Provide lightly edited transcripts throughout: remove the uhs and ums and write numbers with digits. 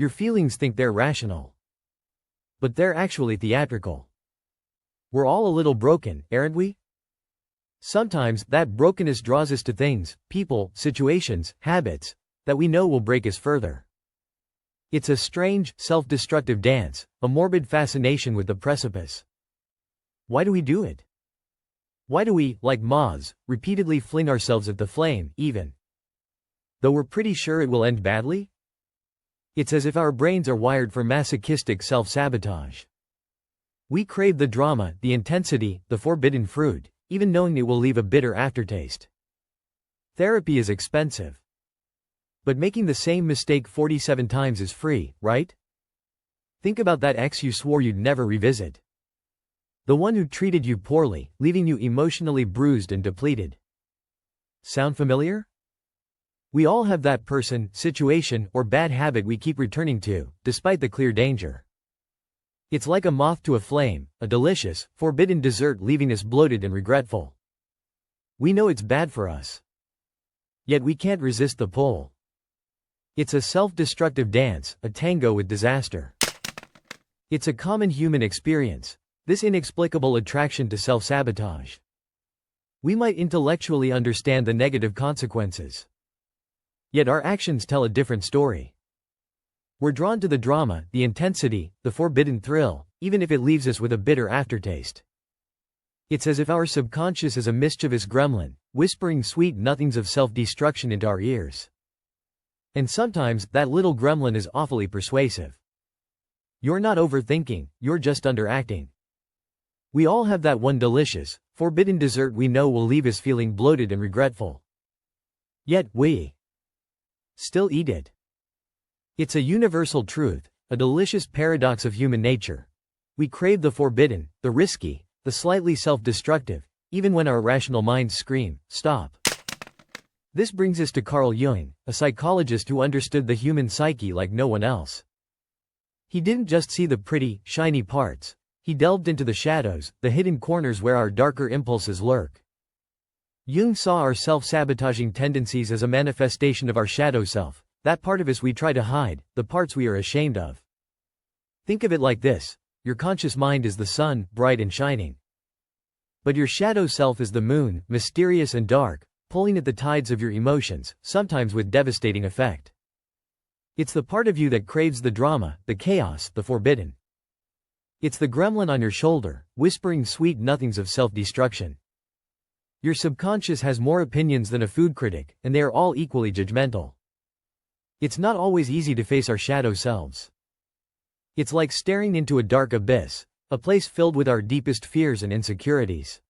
Your feelings think they're rational, but they're actually theatrical. We're all a little broken, aren't we? Sometimes, that brokenness draws us to things, people, situations, habits, that we know will break us further. It's a strange, self-destructive dance, a morbid fascination with the precipice. Why do we do it? Why do we, like moths, repeatedly fling ourselves at the flame, even though we're pretty sure it will end badly? It's as if our brains are wired for masochistic self-sabotage. We crave the drama, the intensity, the forbidden fruit, even knowing it will leave a bitter aftertaste. Therapy is expensive. But making the same mistake 47 times is free, right? Think about that ex you swore you'd never revisit. The one who treated you poorly, leaving you emotionally bruised and depleted. Sound familiar? We all have that person, situation, or bad habit we keep returning to, despite the clear danger. It's like a moth to a flame, a delicious, forbidden dessert leaving us bloated and regretful. We know it's bad for us. Yet we can't resist the pull. It's a self-destructive dance, a tango with disaster. It's a common human experience, this inexplicable attraction to self-sabotage. We might intellectually understand the negative consequences. Yet our actions tell a different story. We're drawn to the drama, the intensity, the forbidden thrill, even if it leaves us with a bitter aftertaste. It's as if our subconscious is a mischievous gremlin, whispering sweet nothings of self-destruction into our ears. And sometimes, that little gremlin is awfully persuasive. You're not overthinking, you're just underacting. We all have that one delicious, forbidden dessert we know will leave us feeling bloated and regretful. Yet, we still eat it. It's a universal truth, a delicious paradox of human nature. We crave the forbidden, the risky, the slightly self-destructive, even when our rational minds scream, stop. This brings us to Carl Jung, a psychologist who understood the human psyche like no one else. He didn't just see the pretty, shiny parts. He delved into the shadows, the hidden corners where our darker impulses lurk. Jung saw our self-sabotaging tendencies as a manifestation of our shadow self, that part of us we try to hide, the parts we are ashamed of. Think of it like this: your conscious mind is the sun, bright and shining. But your shadow self is the moon, mysterious and dark, pulling at the tides of your emotions, sometimes with devastating effect. It's the part of you that craves the drama, the chaos, the forbidden. It's the gremlin on your shoulder, whispering sweet nothings of self-destruction. Your subconscious has more opinions than a food critic, and they are all equally judgmental. It's not always easy to face our shadow selves. It's like staring into a dark abyss, a place filled with our deepest fears and insecurities.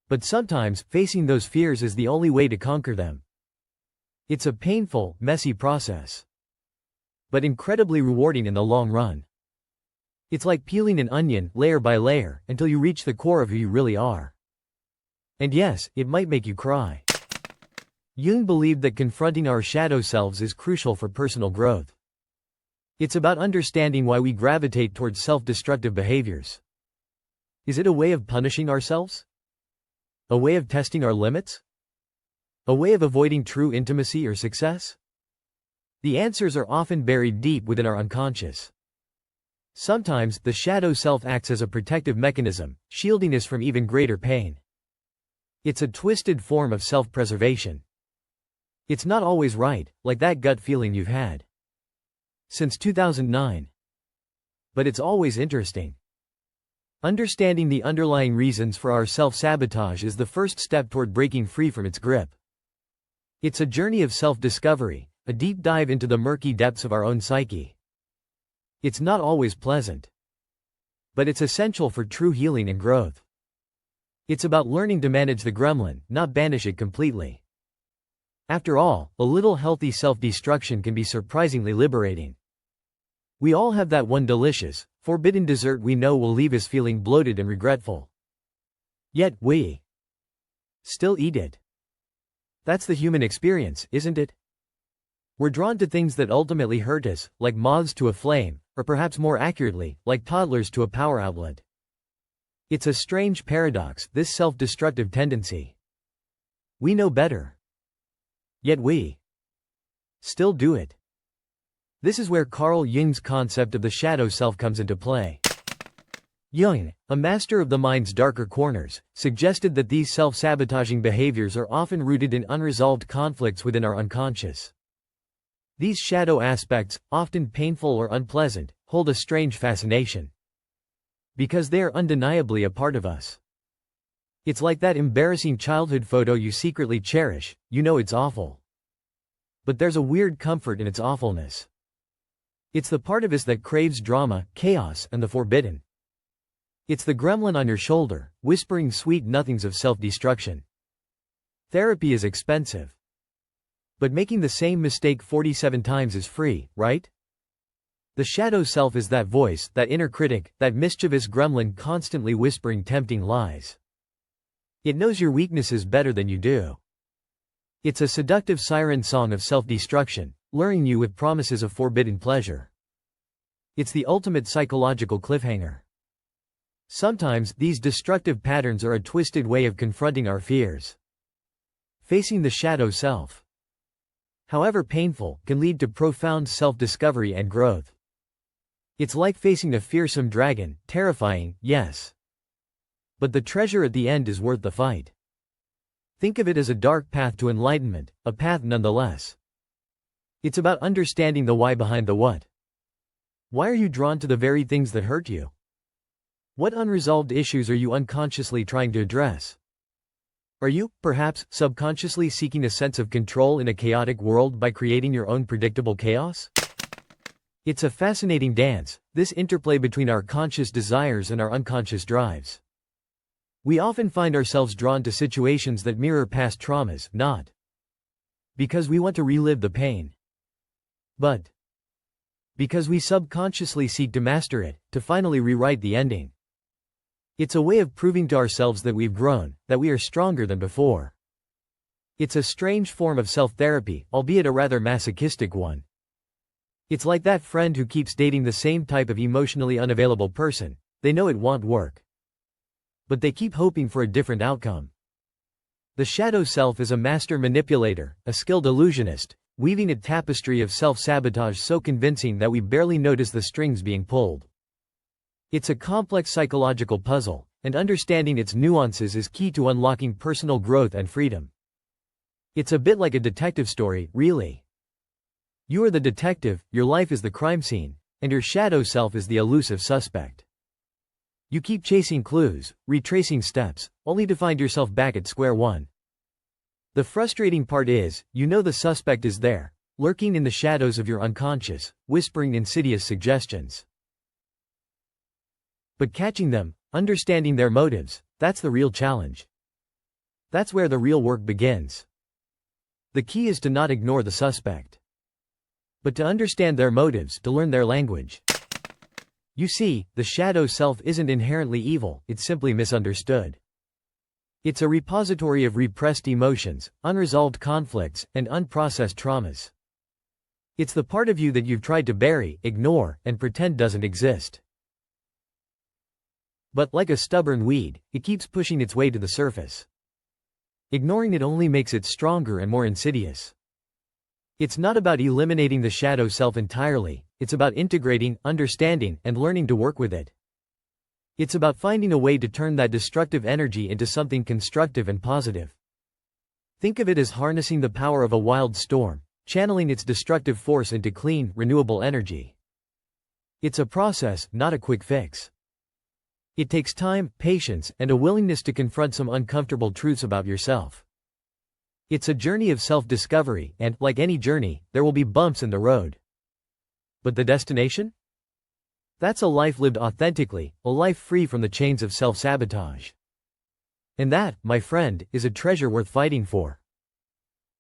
But sometimes, facing those fears is the only way to conquer them. It's a painful, messy process, but incredibly rewarding in the long run. It's like peeling an onion, layer by layer, until you reach the core of who you really are. And yes, it might make you cry. Jung believed that confronting our shadow selves is crucial for personal growth. It's about understanding why we gravitate towards self-destructive behaviors. Is it a way of punishing ourselves? A way of testing our limits? A way of avoiding true intimacy or success? The answers are often buried deep within our unconscious. Sometimes, the shadow self acts as a protective mechanism, shielding us from even greater pain. It's a twisted form of self-preservation. It's not always right, like that gut feeling you've had since 2009. But it's always interesting. Understanding the underlying reasons for our self-sabotage is the first step toward breaking free from its grip. It's a journey of self-discovery, a deep dive into the murky depths of our own psyche. It's not always pleasant, but it's essential for true healing and growth. It's about learning to manage the gremlin, not banish it completely. After all, a little healthy self-destruction can be surprisingly liberating. We all have that one delicious, forbidden dessert we know will leave us feeling bloated and regretful. Yet, we still eat it. That's the human experience, isn't it? We're drawn to things that ultimately hurt us, like moths to a flame, or perhaps more accurately, like toddlers to a power outlet. It's a strange paradox, this self-destructive tendency. We know better. Yet we still do it. This is where Carl Jung's concept of the shadow self comes into play. Jung, a master of the mind's darker corners, suggested that these self-sabotaging behaviors are often rooted in unresolved conflicts within our unconscious. These shadow aspects, often painful or unpleasant, hold a strange fascination. Because they are undeniably a part of us. It's like that embarrassing childhood photo you secretly cherish, you know it's awful. But there's a weird comfort in its awfulness. It's the part of us that craves drama, chaos, and the forbidden. It's the gremlin on your shoulder, whispering sweet nothings of self-destruction. Therapy is expensive. But making the same mistake 47 times is free, right? The shadow self is that voice, that inner critic, that mischievous gremlin constantly whispering tempting lies. It knows your weaknesses better than you do. It's a seductive siren song of self-destruction, luring you with promises of forbidden pleasure. It's the ultimate psychological cliffhanger. Sometimes, these destructive patterns are a twisted way of confronting our fears. Facing the shadow self, however painful, can lead to profound self-discovery and growth. It's like facing a fearsome dragon, terrifying, yes. But the treasure at the end is worth the fight. Think of it as a dark path to enlightenment, a path nonetheless. It's about understanding the why behind the what. Why are you drawn to the very things that hurt you? What unresolved issues are you unconsciously trying to address? Are you, perhaps, subconsciously seeking a sense of control in a chaotic world by creating your own predictable chaos? It's a fascinating dance, this interplay between our conscious desires and our unconscious drives. We often find ourselves drawn to situations that mirror past traumas, not because we want to relive the pain, but because we subconsciously seek to master it, to finally rewrite the ending. It's a way of proving to ourselves that we've grown, that we are stronger than before. It's a strange form of self-therapy, albeit a rather masochistic one. It's like that friend who keeps dating the same type of emotionally unavailable person. They know it won't work, but they keep hoping for a different outcome. The shadow self is a master manipulator, a skilled illusionist, weaving a tapestry of self-sabotage so convincing that we barely notice the strings being pulled. It's a complex psychological puzzle, and understanding its nuances is key to unlocking personal growth and freedom. It's a bit like a detective story, really. You are the detective, your life is the crime scene, and your shadow self is the elusive suspect. You keep chasing clues, retracing steps, only to find yourself back at square one. The frustrating part is, you know the suspect is there, lurking in the shadows of your unconscious, whispering insidious suggestions. But catching them, understanding their motives, that's the real challenge. That's where the real work begins. The key is to not ignore the suspect, but to understand their motives, to learn their language. You see, the shadow self isn't inherently evil, it's simply misunderstood. It's a repository of repressed emotions, unresolved conflicts, and unprocessed traumas. It's the part of you that you've tried to bury, ignore, and pretend doesn't exist. But like a stubborn weed, it keeps pushing its way to the surface. Ignoring it only makes it stronger and more insidious. It's not about eliminating the shadow self entirely, it's about integrating, understanding, and learning to work with it. It's about finding a way to turn that destructive energy into something constructive and positive. Think of it as harnessing the power of a wild storm, channeling its destructive force into clean, renewable energy. It's a process, not a quick fix. It takes time, patience, and a willingness to confront some uncomfortable truths about yourself. It's a journey of self-discovery, and, like any journey, there will be bumps in the road. But the destination? That's a life lived authentically, a life free from the chains of self-sabotage. And that, my friend, is a treasure worth fighting for.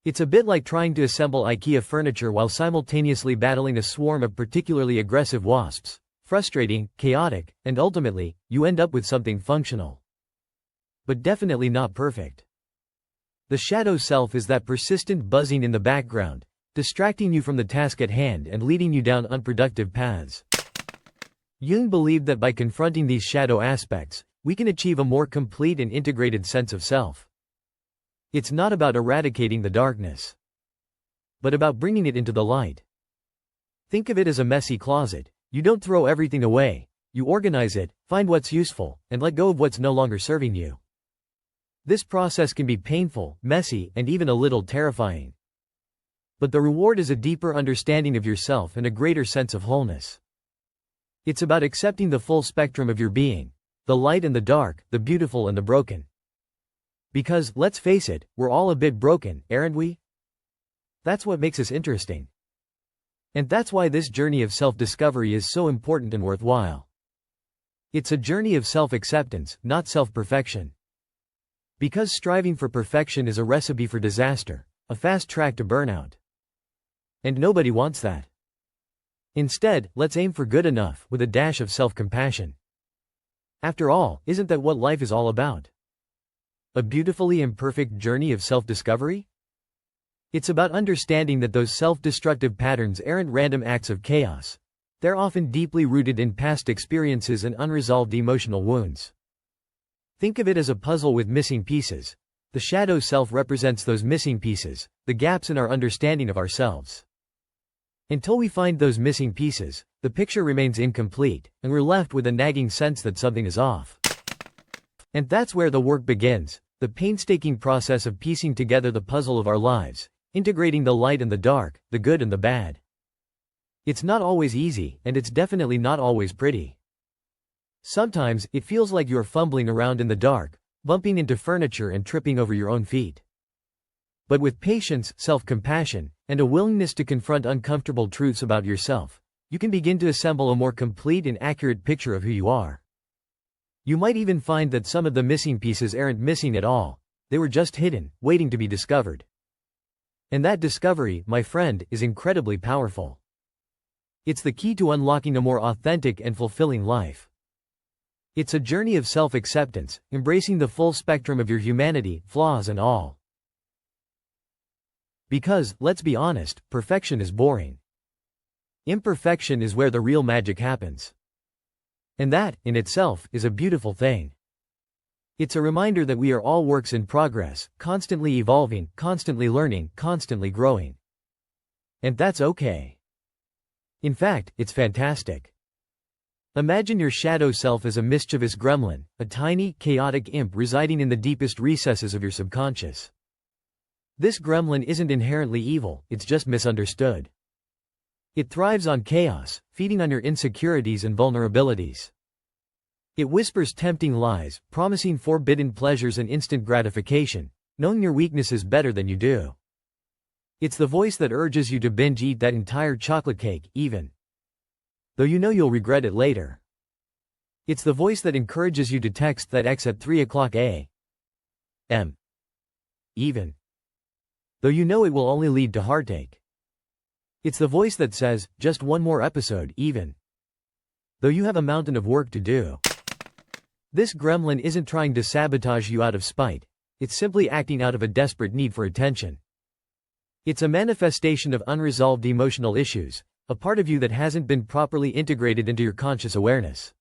It's a bit like trying to assemble IKEA furniture while simultaneously battling a swarm of particularly aggressive wasps. Frustrating, chaotic, and ultimately, you end up with something functional. But definitely not perfect. The shadow self is that persistent buzzing in the background, distracting you from the task at hand and leading you down unproductive paths. Jung believed that by confronting these shadow aspects, we can achieve a more complete and integrated sense of self. It's not about eradicating the darkness, but about bringing it into the light. Think of it as a messy closet. You don't throw everything away. You organize it, find what's useful, and let go of what's no longer serving you. This process can be painful, messy, and even a little terrifying. But the reward is a deeper understanding of yourself and a greater sense of wholeness. It's about accepting the full spectrum of your being, the light and the dark, the beautiful and the broken. Because, let's face it, we're all a bit broken, aren't we? That's what makes us interesting. And that's why this journey of self-discovery is so important and worthwhile. It's a journey of self-acceptance, not self-perfection. Because striving for perfection is a recipe for disaster, a fast track to burnout. And nobody wants that. Instead, let's aim for good enough, with a dash of self-compassion. After all, isn't that what life is all about? A beautifully imperfect journey of self-discovery? It's about understanding that those self-destructive patterns aren't random acts of chaos. They're often deeply rooted in past experiences and unresolved emotional wounds. Think of it as a puzzle with missing pieces. The shadow self represents those missing pieces, the gaps in our understanding of ourselves. Until we find those missing pieces, the picture remains incomplete, and we're left with a nagging sense that something is off. And that's where the work begins, the painstaking process of piecing together the puzzle of our lives, integrating the light and the dark, the good and the bad. It's not always easy, and it's definitely not always pretty. Sometimes, it feels like you're fumbling around in the dark, bumping into furniture and tripping over your own feet. But with patience, self-compassion, and a willingness to confront uncomfortable truths about yourself, you can begin to assemble a more complete and accurate picture of who you are. You might even find that some of the missing pieces aren't missing at all, they were just hidden, waiting to be discovered. And that discovery, my friend, is incredibly powerful. It's the key to unlocking a more authentic and fulfilling life. It's a journey of self-acceptance, embracing the full spectrum of your humanity, flaws and all. Because, let's be honest, perfection is boring. Imperfection is where the real magic happens. And that, in itself, is a beautiful thing. It's a reminder that we are all works in progress, constantly evolving, constantly learning, constantly growing. And that's okay. In fact, it's fantastic. Imagine your shadow self as a mischievous gremlin, a tiny, chaotic imp residing in the deepest recesses of your subconscious. This gremlin isn't inherently evil, it's just misunderstood. It thrives on chaos, feeding on your insecurities and vulnerabilities. It whispers tempting lies, promising forbidden pleasures and instant gratification, knowing your weaknesses better than you do. It's the voice that urges you to binge eat that entire chocolate cake, even though you know you'll regret it later. It's the voice that encourages you to text that ex at 3:00 a.m. even though you know it will only lead to heartache. It's the voice that says, just one more episode, even though you have a mountain of work to do. This gremlin isn't trying to sabotage you out of spite, it's simply acting out of a desperate need for attention. It's a manifestation of unresolved emotional issues, a part of you that hasn't been properly integrated into your conscious awareness.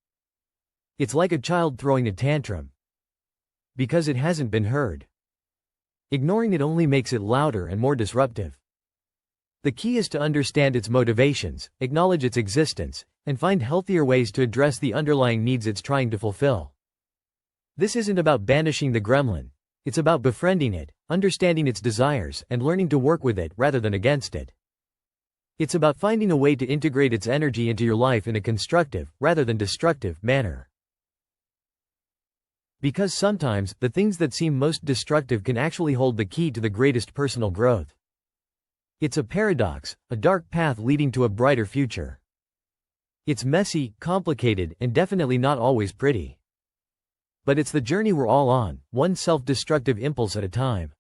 It's like a child throwing a tantrum because it hasn't been heard. Ignoring it only makes it louder and more disruptive. The key is to understand its motivations, acknowledge its existence, and find healthier ways to address the underlying needs it's trying to fulfill. This isn't about banishing the gremlin, it's about befriending it, understanding its desires, and learning to work with it rather than against it. It's about finding a way to integrate its energy into your life in a constructive, rather than destructive, manner. Because sometimes, the things that seem most destructive can actually hold the key to the greatest personal growth. It's a paradox, a dark path leading to a brighter future. It's messy, complicated, and definitely not always pretty. But it's the journey we're all on, one self-destructive impulse at a time.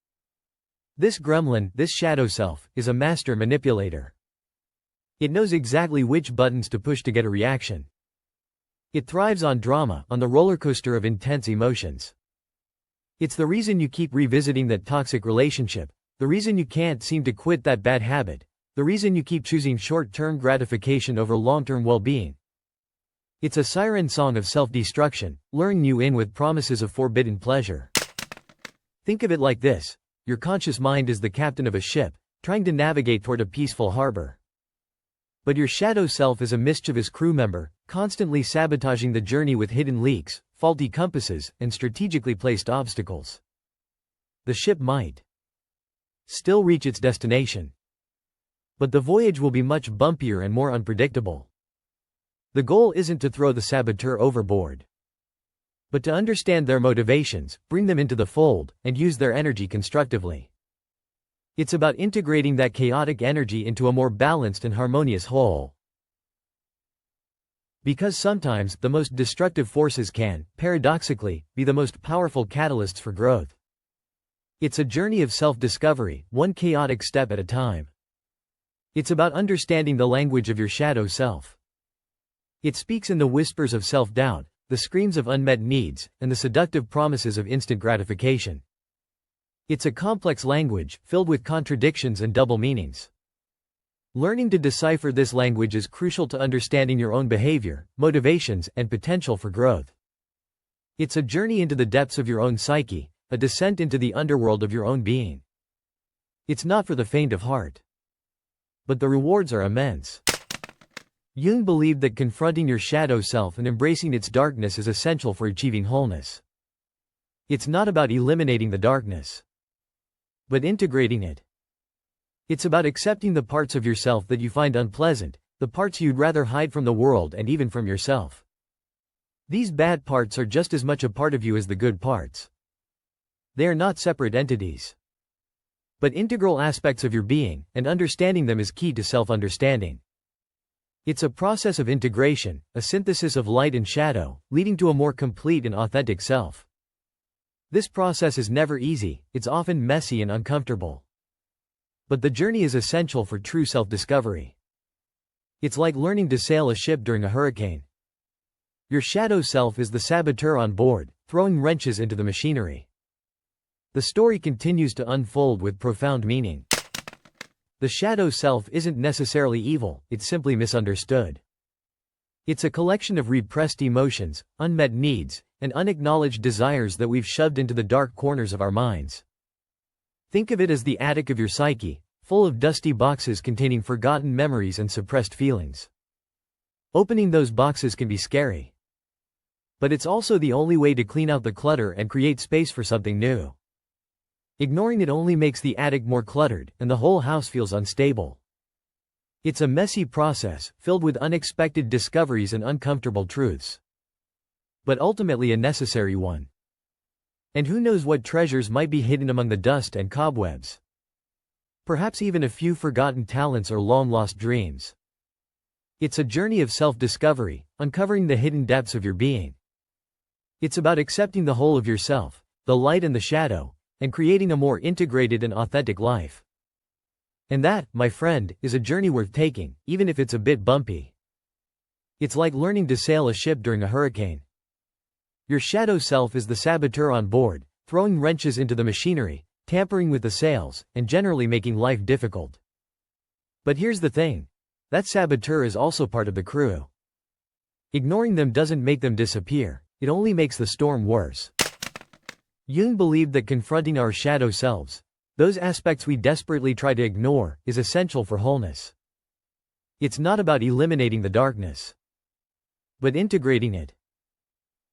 This gremlin, this shadow self, is a master manipulator. It knows exactly which buttons to push to get a reaction. It thrives on drama, on the roller coaster of intense emotions. It's the reason you keep revisiting that toxic relationship, the reason you can't seem to quit that bad habit, the reason you keep choosing short-term gratification over long-term well-being. It's a siren song of self-destruction, luring you in with promises of forbidden pleasure. Think of it like this: your conscious mind is the captain of a ship, trying to navigate toward a peaceful harbor. But your shadow self is a mischievous crew member, constantly sabotaging the journey with hidden leaks, faulty compasses, and strategically placed obstacles. The ship might still reach its destination, but the voyage will be much bumpier and more unpredictable. The goal isn't to throw the saboteur overboard, but to understand their motivations, bring them into the fold, and use their energy constructively. It's about integrating that chaotic energy into a more balanced and harmonious whole. Because sometimes, the most destructive forces can, paradoxically, be the most powerful catalysts for growth. It's a journey of self-discovery, one chaotic step at a time. It's about understanding the language of your shadow self. It speaks in the whispers of self-doubt, the screams of unmet needs, and the seductive promises of instant gratification. It's a complex language, filled with contradictions and double meanings. Learning to decipher this language is crucial to understanding your own behavior, motivations, and potential for growth. It's a journey into the depths of your own psyche, a descent into the underworld of your own being. It's not for the faint of heart, but the rewards are immense. Jung believed that confronting your shadow self and embracing its darkness is essential for achieving wholeness. It's not about eliminating the darkness, but integrating it. It's about accepting the parts of yourself that you find unpleasant, the parts you'd rather hide from the world and even from yourself. These bad parts are just as much a part of you as the good parts. They are not separate entities, but integral aspects of your being, and understanding them is key to self-understanding. It's a process of integration, a synthesis of light and shadow, leading to a more complete and authentic self. This process is never easy, it's often messy and uncomfortable. But the journey is essential for true self-discovery. It's like learning to sail a ship during a hurricane. Your shadow self is the saboteur on board, throwing wrenches into the machinery. The story continues to unfold with profound meaning. The shadow self isn't necessarily evil, it's simply misunderstood. It's a collection of repressed emotions, unmet needs, and unacknowledged desires that we've shoved into the dark corners of our minds. Think of it as the attic of your psyche, full of dusty boxes containing forgotten memories and suppressed feelings. Opening those boxes can be scary, but it's also the only way to clean out the clutter and create space for something new. Ignoring it only makes the attic more cluttered, and the whole house feels unstable. It's a messy process, filled with unexpected discoveries and uncomfortable truths, but ultimately a necessary one. And who knows what treasures might be hidden among the dust and cobwebs? Perhaps even a few forgotten talents or long-lost dreams. It's a journey of self-discovery, uncovering the hidden depths of your being. It's about accepting the whole of yourself, the light and the shadow, and creating a more integrated and authentic life. And that, my friend, is a journey worth taking, even if it's a bit bumpy. It's like learning to sail a ship during a hurricane. Your shadow self is the saboteur on board, throwing wrenches into the machinery, tampering with the sails, and generally making life difficult. But here's the thing. That saboteur is also part of the crew. Ignoring them doesn't make them disappear, it only makes the storm worse. Jung believed that confronting our shadow selves, those aspects we desperately try to ignore, is essential for wholeness. It's not about eliminating the darkness, but integrating it.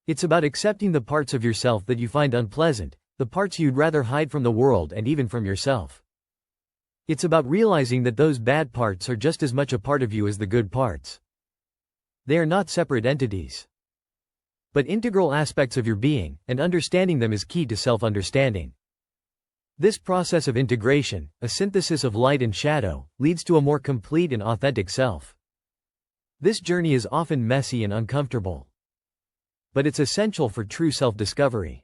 It's about accepting the parts of yourself that you find unpleasant, the parts you'd rather hide from the world and even from yourself. It's about realizing that those bad parts are just as much a part of you as the good parts. They are not separate entities, but integral aspects of your being, and understanding them is key to self-understanding. This process of integration, a synthesis of light and shadow, leads to a more complete and authentic self. This journey is often messy and uncomfortable, but it's essential for true self-discovery.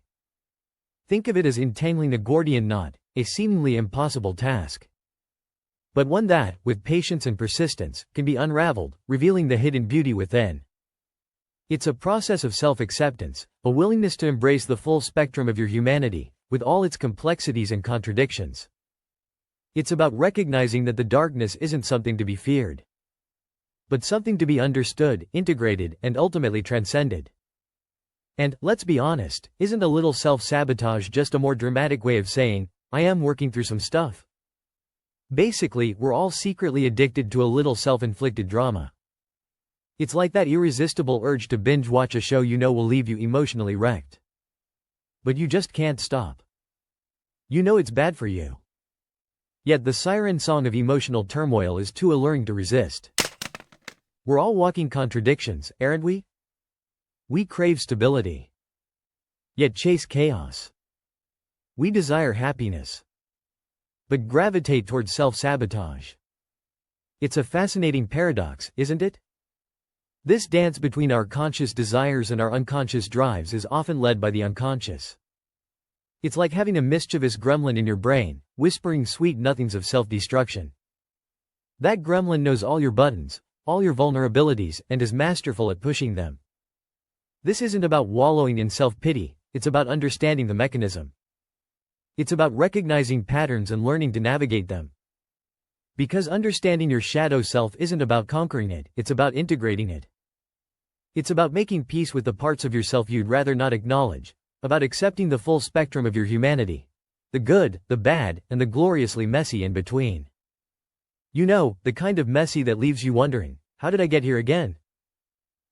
Think of it as entangling a Gordian knot, a seemingly impossible task, but one that, with patience and persistence, can be unraveled, revealing the hidden beauty within. It's a process of self-acceptance, a willingness to embrace the full spectrum of your humanity, with all its complexities and contradictions. It's about recognizing that the darkness isn't something to be feared, but something to be understood, integrated, and ultimately transcended. And, let's be honest, isn't a little self-sabotage just a more dramatic way of saying, I am working through some stuff? Basically, we're all secretly addicted to a little self-inflicted drama. It's like that irresistible urge to binge-watch a show you know will leave you emotionally wrecked. But you just can't stop. You know it's bad for you. Yet the siren song of emotional turmoil is too alluring to resist. We're all walking contradictions, aren't we? We crave stability, yet chase chaos. We desire happiness, but gravitate towards self-sabotage. It's a fascinating paradox, isn't it? This dance between our conscious desires and our unconscious drives is often led by the unconscious. It's like having a mischievous gremlin in your brain, whispering sweet nothings of self-destruction. That gremlin knows all your buttons, all your vulnerabilities, and is masterful at pushing them. This isn't about wallowing in self-pity, it's about understanding the mechanism. It's about recognizing patterns and learning to navigate them. Because understanding your shadow self isn't about conquering it, it's about integrating it. It's about making peace with the parts of yourself you'd rather not acknowledge, about accepting the full spectrum of your humanity. The good, the bad, and the gloriously messy in between. You know, the kind of messy that leaves you wondering, how did I get here again?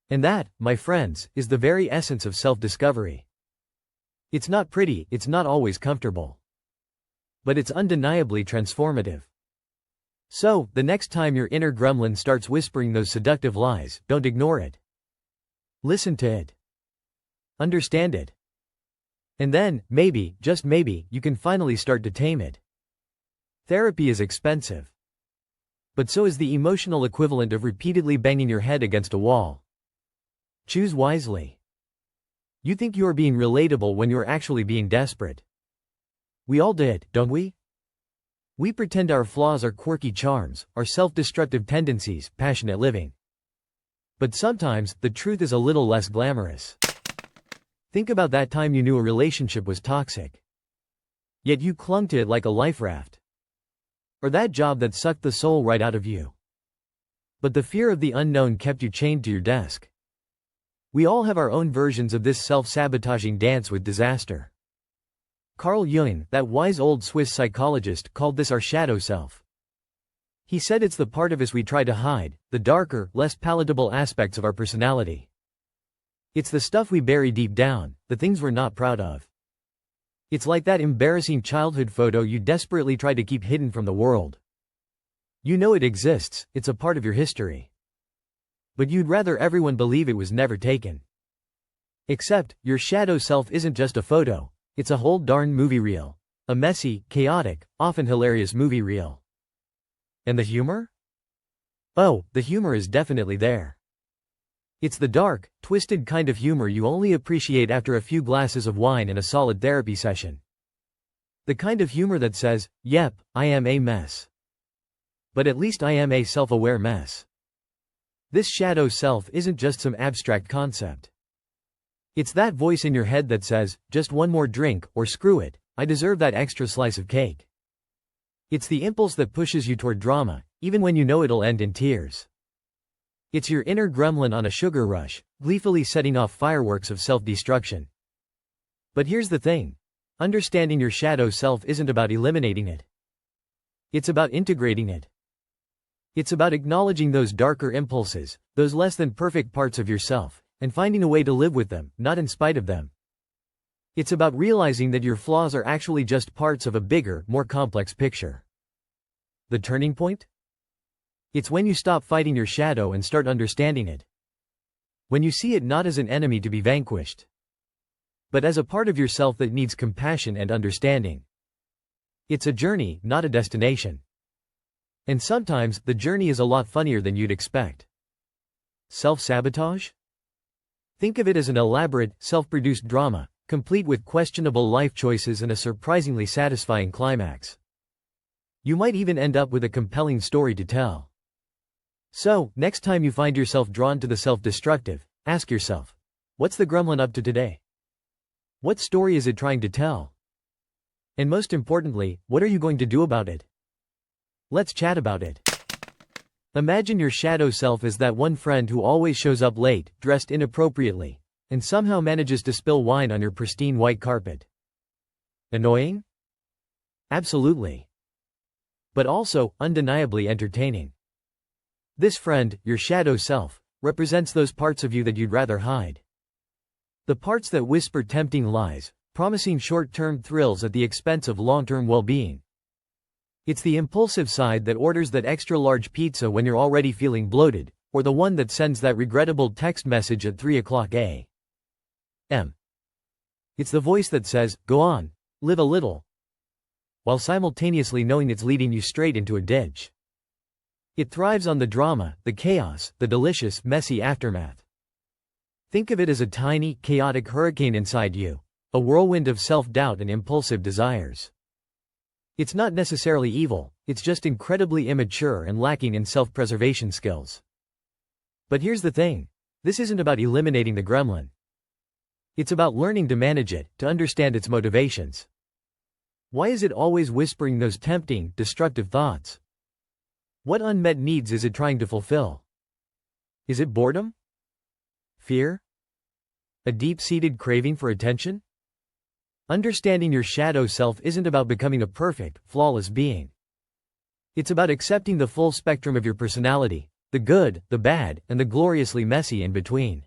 And that, my friends, is the very essence of self-discovery. It's not pretty, it's not always comfortable. But it's undeniably transformative. So, the next time your inner gremlin starts whispering those seductive lies, don't ignore it. Listen to it. Understand it. And then, maybe, just maybe, you can finally start to tame it. Therapy is expensive. But so is the emotional equivalent of repeatedly banging your head against a wall. Choose wisely. You think you are being relatable when you're actually being desperate. We all did, don't we? We pretend our flaws are quirky charms, our self-destructive tendencies, passionate living. But sometimes, the truth is a little less glamorous. Think about that time you knew a relationship was toxic. Yet you clung to it like a life raft. Or that job that sucked the soul right out of you. But the fear of the unknown kept you chained to your desk. We all have our own versions of this self-sabotaging dance with disaster. Carl Jung, that wise old Swiss psychologist, called this our shadow self. He said it's the part of us we try to hide, the darker, less palatable aspects of our personality. It's the stuff we bury deep down, the things we're not proud of. It's like that embarrassing childhood photo you desperately try to keep hidden from the world. You know it exists, it's a part of your history. But you'd rather everyone believe it was never taken. Except, your shadow self isn't just a photo, it's a whole darn movie reel. A messy, chaotic, often hilarious movie reel. And the humor? Oh, the humor is definitely there. It's the dark, twisted kind of humor you only appreciate after a few glasses of wine and a solid therapy session. The kind of humor that says, yep, I am a mess. But at least I am a self-aware mess. This shadow self isn't just some abstract concept. It's that voice in your head that says, just one more drink, or screw it, I deserve that extra slice of cake. It's the impulse that pushes you toward drama, even when you know it'll end in tears. It's your inner gremlin on a sugar rush, gleefully setting off fireworks of self-destruction. But here's the thing. Understanding your shadow self isn't about eliminating it. It's about integrating it. It's about acknowledging those darker impulses, those less than perfect parts of yourself, and finding a way to live with them, not in spite of them. It's about realizing that your flaws are actually just parts of a bigger, more complex picture. The turning point? It's when you stop fighting your shadow and start understanding it. When you see it not as an enemy to be vanquished, but as a part of yourself that needs compassion and understanding. It's a journey, not a destination. And sometimes, the journey is a lot funnier than you'd expect. Self-sabotage? Think of it as an elaborate, self-produced drama, complete with questionable life choices and a surprisingly satisfying climax. You might even end up with a compelling story to tell. So, next time you find yourself drawn to the self-destructive, ask yourself, what's the gremlin up to today? What story is it trying to tell? And most importantly, what are you going to do about it? Let's chat about it. Imagine your shadow self as that one friend who always shows up late, dressed inappropriately, and somehow manages to spill wine on your pristine white carpet. Annoying? Absolutely. but also, undeniably entertaining. This friend, your shadow self, represents those parts of you that you'd rather hide. The parts that whisper tempting lies, promising short-term thrills at the expense of long-term well-being. It's the impulsive side that orders that extra-large pizza when you're already feeling bloated, or the one that sends that regrettable text message at 3 a.m. It's the voice that says, "Go on, live a little," while simultaneously knowing it's leading you straight into a ditch. It thrives on the drama, the chaos, the delicious, messy aftermath. Think of it as a tiny, chaotic hurricane inside you, a whirlwind of self-doubt and impulsive desires. It's not necessarily evil, it's just incredibly immature and lacking in self-preservation skills. But here's the thing. This isn't about eliminating the gremlin. It's about learning to manage it, to understand its motivations. Why is it always whispering those tempting, destructive thoughts? What unmet needs is it trying to fulfill? Is it boredom? Fear? A deep-seated craving for attention? Understanding your shadow self isn't about becoming a perfect, flawless being. It's about accepting the full spectrum of your personality, the good, the bad, and the gloriously messy in between.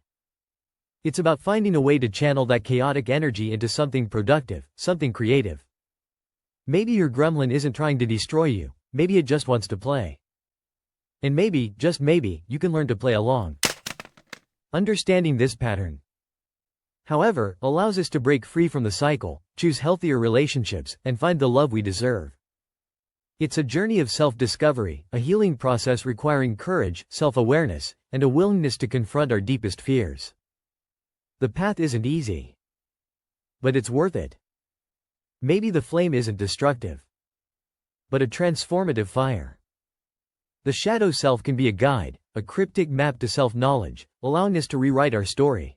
It's about finding a way to channel that chaotic energy into something productive, something creative. Maybe your gremlin isn't trying to destroy you, maybe it just wants to play. And maybe, just maybe, you can learn to play along. Understanding this pattern, however, allows us to break free from the cycle, choose healthier relationships, and find the love we deserve. It's a journey of self-discovery, a healing process requiring courage, self-awareness, and a willingness to confront our deepest fears. The path isn't easy, but it's worth it. Maybe the flame isn't destructive, but a transformative fire. The shadow self can be a guide, a cryptic map to self-knowledge, allowing us to rewrite our story.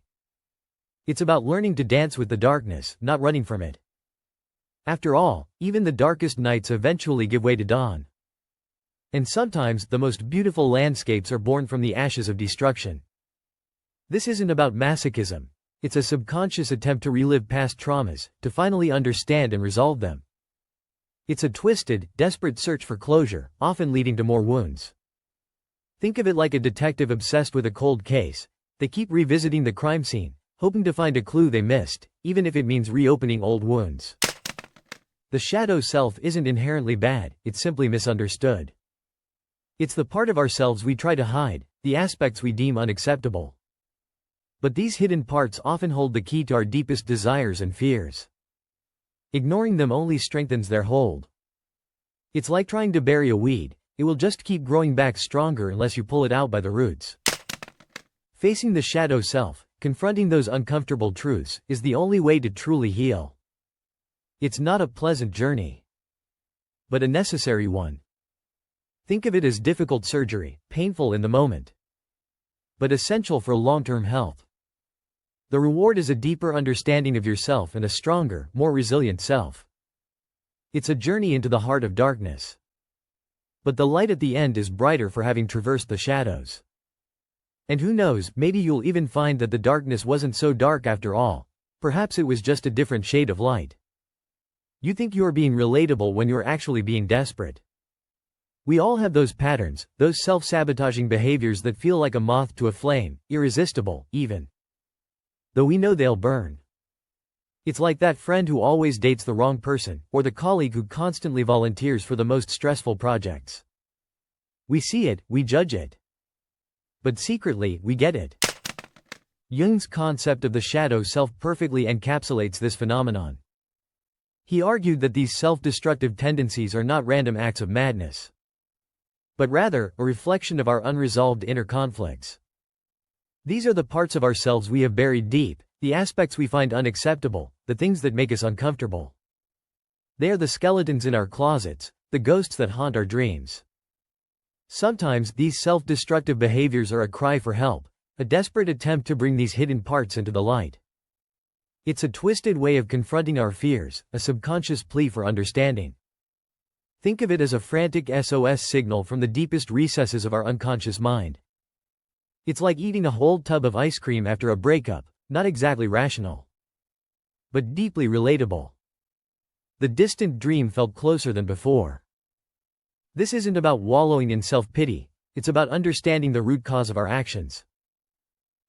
It's about learning to dance with the darkness, not running from it. After all, even the darkest nights eventually give way to dawn. And sometimes, the most beautiful landscapes are born from the ashes of destruction. This isn't about masochism. It's a subconscious attempt to relive past traumas, to finally understand and resolve them. It's a twisted, desperate search for closure, often leading to more wounds. Think of it like a detective obsessed with a cold case. They keep revisiting the crime scene, hoping to find a clue they missed, even if it means reopening old wounds. The shadow self isn't inherently bad, it's simply misunderstood. It's the part of ourselves we try to hide, the aspects we deem unacceptable. But these hidden parts often hold the key to our deepest desires and fears. Ignoring them only strengthens their hold. It's like trying to bury a weed, it will just keep growing back stronger unless you pull it out by the roots. Facing the shadow self, confronting those uncomfortable truths, is the only way to truly heal. It's not a pleasant journey, but a necessary one. Think of it as difficult surgery, painful in the moment, but essential for long-term health. The reward is a deeper understanding of yourself and a stronger, more resilient self. It's a journey into the heart of darkness. But the light at the end is brighter for having traversed the shadows. And who knows, maybe you'll even find that the darkness wasn't so dark after all. Perhaps it was just a different shade of light. You think you're being relatable when you're actually being desperate. We all have those patterns, those self-sabotaging behaviors that feel like a moth to a flame, irresistible, even though we know they'll burn. It's like that friend who always dates the wrong person, or the colleague who constantly volunteers for the most stressful projects. We see it, we judge it. But secretly, we get it. Jung's concept of the shadow self perfectly encapsulates this phenomenon. He argued that these self-destructive tendencies are not random acts of madness, but rather, a reflection of our unresolved inner conflicts. These are the parts of ourselves we have buried deep, the aspects we find unacceptable, the things that make us uncomfortable. They are the skeletons in our closets, the ghosts that haunt our dreams. Sometimes, these self-destructive behaviors are a cry for help, a desperate attempt to bring these hidden parts into the light. It's a twisted way of confronting our fears, a subconscious plea for understanding. Think of it as a frantic SOS signal from the deepest recesses of our unconscious mind. It's like eating a whole tub of ice cream after a breakup, not exactly rational, but deeply relatable. The distant dream felt closer than before. This isn't about wallowing in self-pity, it's about understanding the root cause of our actions.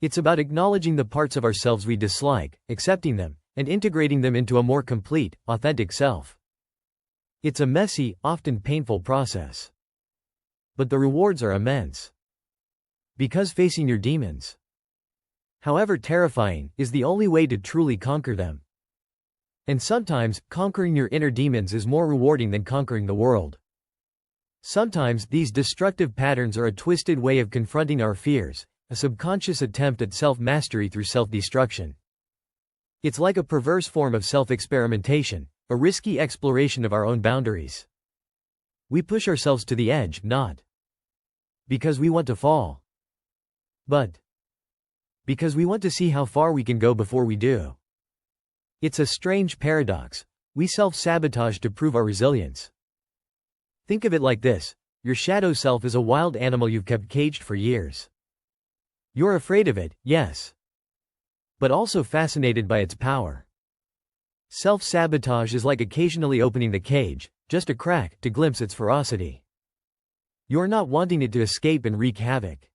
It's about acknowledging the parts of ourselves we dislike, accepting them, and integrating them into a more complete, authentic self. It's a messy, often painful process. But the rewards are immense. Because facing your demons, however terrifying, is the only way to truly conquer them. And sometimes, conquering your inner demons is more rewarding than conquering the world. Sometimes, these destructive patterns are a twisted way of confronting our fears, a subconscious attempt at self-mastery through self-destruction. It's like a perverse form of self-experimentation, a risky exploration of our own boundaries. We push ourselves to the edge, not because we want to fall, but because we want to see how far we can go before we do. It's a strange paradox. We self-sabotage to prove our resilience. Think of it like this: your shadow self is a wild animal you've kept caged for years. You're afraid of it, yes, but also fascinated by its power. Self-sabotage is like occasionally opening the cage, just a crack, to glimpse its ferocity. You're not wanting it to escape and wreak havoc,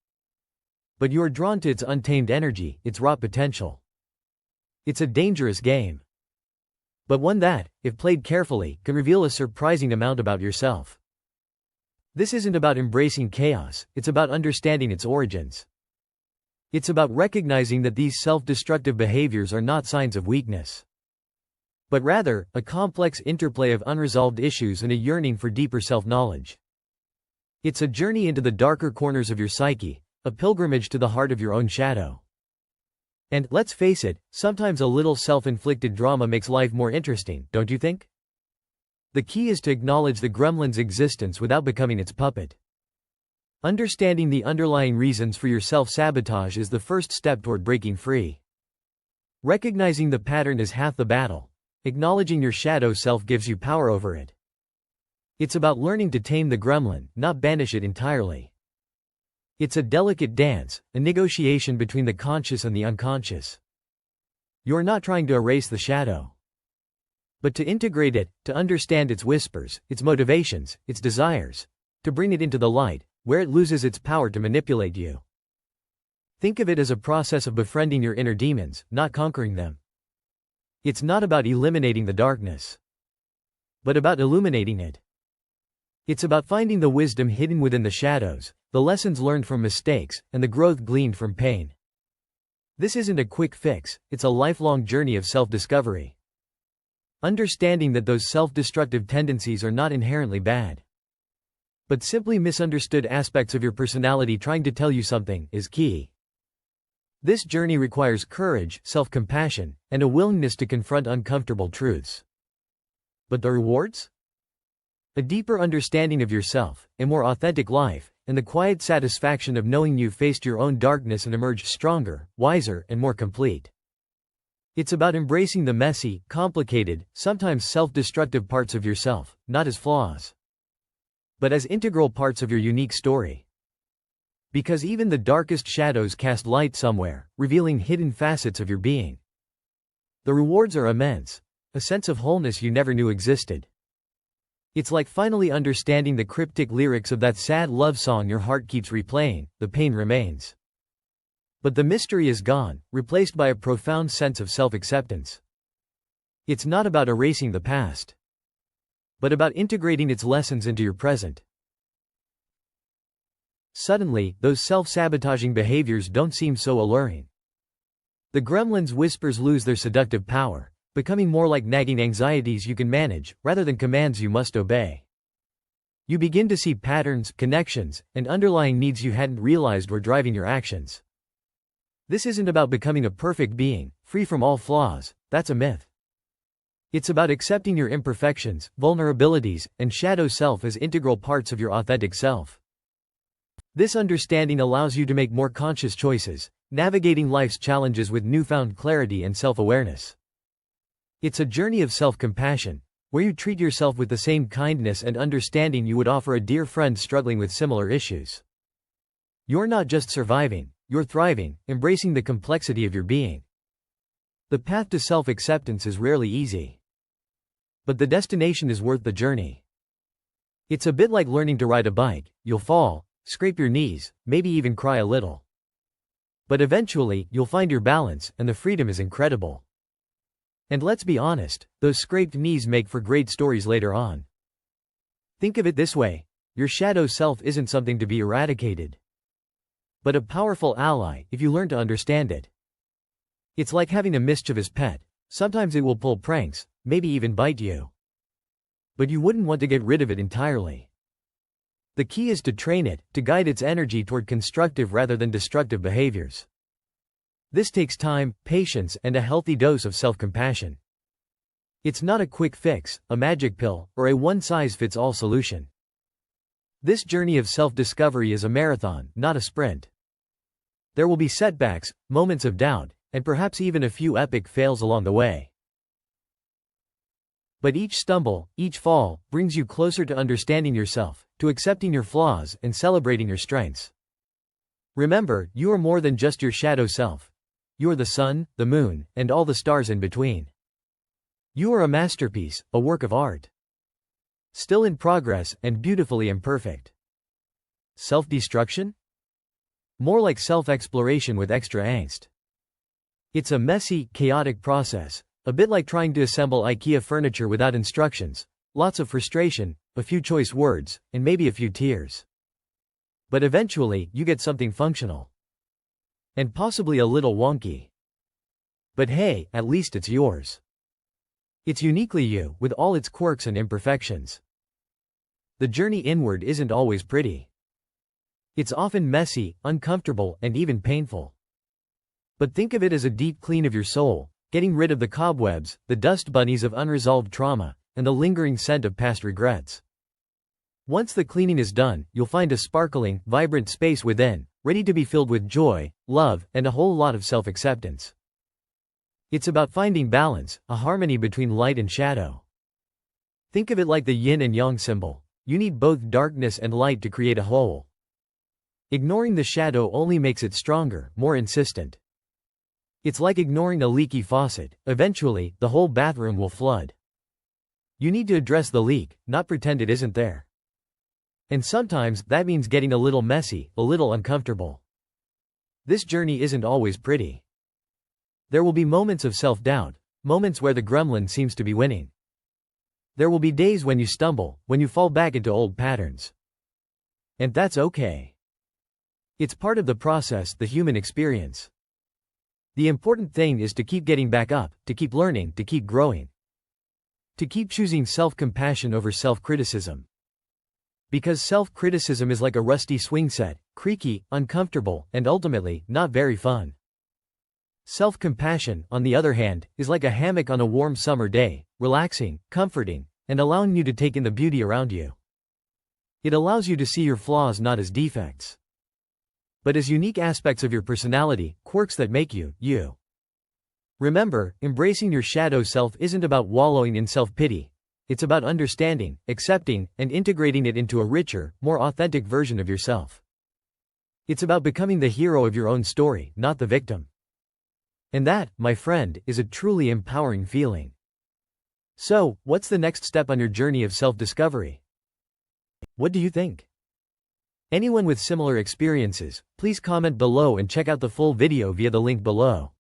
but you're drawn to its untamed energy, its raw potential. It's a dangerous game, but one that, if played carefully, can reveal a surprising amount about yourself. This isn't about embracing chaos, it's about understanding its origins. It's about recognizing that these self-destructive behaviors are not signs of weakness, but rather, a complex interplay of unresolved issues and a yearning for deeper self-knowledge. It's a journey into the darker corners of your psyche, a pilgrimage to the heart of your own shadow. And, let's face it, sometimes a little self-inflicted drama makes life more interesting, don't you think? The key is to acknowledge the gremlin's existence without becoming its puppet. Understanding the underlying reasons for your self-sabotage is the first step toward breaking free. Recognizing the pattern is half the battle. Acknowledging your shadow self gives you power over it. It's about learning to tame the gremlin, not banish it entirely. It's a delicate dance, a negotiation between the conscious and the unconscious. You're not trying to erase the shadow, but to integrate it, to understand its whispers, its motivations, its desires, to bring it into the light, where it loses its power to manipulate you. Think of it as a process of befriending your inner demons, not conquering them. It's not about eliminating the darkness, but about illuminating it. It's about finding the wisdom hidden within the shadows, the lessons learned from mistakes, and the growth gleaned from pain. This isn't a quick fix, it's a lifelong journey of self-discovery. Understanding that those self-destructive tendencies are not inherently bad, but simply misunderstood aspects of your personality trying to tell you something, is key. This journey requires courage, self-compassion, and a willingness to confront uncomfortable truths. But the rewards? A deeper understanding of yourself, a more authentic life, and the quiet satisfaction of knowing you've faced your own darkness and emerged stronger, wiser, and more complete. It's about embracing the messy, complicated, sometimes self-destructive parts of yourself, not as flaws, but as integral parts of your unique story. Because even the darkest shadows cast light somewhere, revealing hidden facets of your being. The rewards are immense, a sense of wholeness you never knew existed. It's like finally understanding the cryptic lyrics of that sad love song your heart keeps replaying. The pain remains, but the mystery is gone, replaced by a profound sense of self-acceptance. It's not about erasing the past, but about integrating its lessons into your present. Suddenly, those self-sabotaging behaviors don't seem so alluring. The gremlin's whispers lose their seductive power, becoming more like nagging anxieties you can manage, rather than commands you must obey. You begin to see patterns, connections, and underlying needs you hadn't realized were driving your actions. This isn't about becoming a perfect being, free from all flaws. That's a myth. It's about accepting your imperfections, vulnerabilities, and shadow self as integral parts of your authentic self. This understanding allows you to make more conscious choices, navigating life's challenges with newfound clarity and self-awareness. It's a journey of self-compassion, where you treat yourself with the same kindness and understanding you would offer a dear friend struggling with similar issues. You're not just surviving, you're thriving, embracing the complexity of your being. The path to self-acceptance is rarely easy, but the destination is worth the journey. It's a bit like learning to ride a bike. You'll fall, scrape your knees, maybe even cry a little. But eventually, you'll find your balance, and the freedom is incredible. And let's be honest, those scraped knees make for great stories later on. Think of it this way: your shadow self isn't something to be eradicated, but a powerful ally if you learn to understand it. It's like having a mischievous pet. Sometimes it will pull pranks, maybe even bite you. But you wouldn't want to get rid of it entirely. The key is to train it, to guide its energy toward constructive rather than destructive behaviors. This takes time, patience, and a healthy dose of self-compassion. It's not a quick fix, a magic pill, or a one-size-fits-all solution. This journey of self-discovery is a marathon, not a sprint. There will be setbacks, moments of doubt, and perhaps even a few epic fails along the way. But each stumble, each fall, brings you closer to understanding yourself, to accepting your flaws, and celebrating your strengths. Remember, you are more than just your shadow self. You are the sun, the moon, and all the stars in between. You are a masterpiece, a work of art. Still in progress, and beautifully imperfect. Self-destruction? More like self-exploration with extra angst. It's a messy, chaotic process, a bit like trying to assemble IKEA furniture without instructions. Lots of frustration, a few choice words, and maybe a few tears. But eventually, you get something functional. And possibly a little wonky. But hey, at least it's yours. It's uniquely you, with all its quirks and imperfections. The journey inward isn't always pretty. It's often messy, uncomfortable, and even painful. But think of it as a deep clean of your soul, getting rid of the cobwebs, the dust bunnies of unresolved trauma, and the lingering scent of past regrets. Once the cleaning is done, you'll find a sparkling, vibrant space within, ready to be filled with joy, love, and a whole lot of self-acceptance. It's about finding balance, a harmony between light and shadow. Think of it like the yin and yang symbol. You need both darkness and light to create a whole. Ignoring the shadow only makes it stronger, more insistent. It's like ignoring a leaky faucet. Eventually, the whole bathroom will flood. You need to address the leak, not pretend it isn't there. And sometimes, that means getting a little messy, a little uncomfortable. This journey isn't always pretty. There will be moments of self-doubt, moments where the gremlin seems to be winning. There will be days when you stumble, when you fall back into old patterns. And that's okay. It's part of the process, the human experience. The important thing is to keep getting back up, to keep learning, to keep growing. To keep choosing self-compassion over self-criticism. Because self-criticism is like a rusty swing set, creaky, uncomfortable, and ultimately, not very fun. Self-compassion, on the other hand, is like a hammock on a warm summer day, relaxing, comforting, and allowing you to take in the beauty around you. It allows you to see your flaws not as defects, but as unique aspects of your personality, quirks that make you, you. Remember, embracing your shadow self isn't about wallowing in self-pity. It's about understanding, accepting, and integrating it into a richer, more authentic version of yourself. It's about becoming the hero of your own story, not the victim. And that, my friend, is a truly empowering feeling. So, what's the next step on your journey of self-discovery? What do you think? Anyone with similar experiences, please comment below and check out the full video via the link below.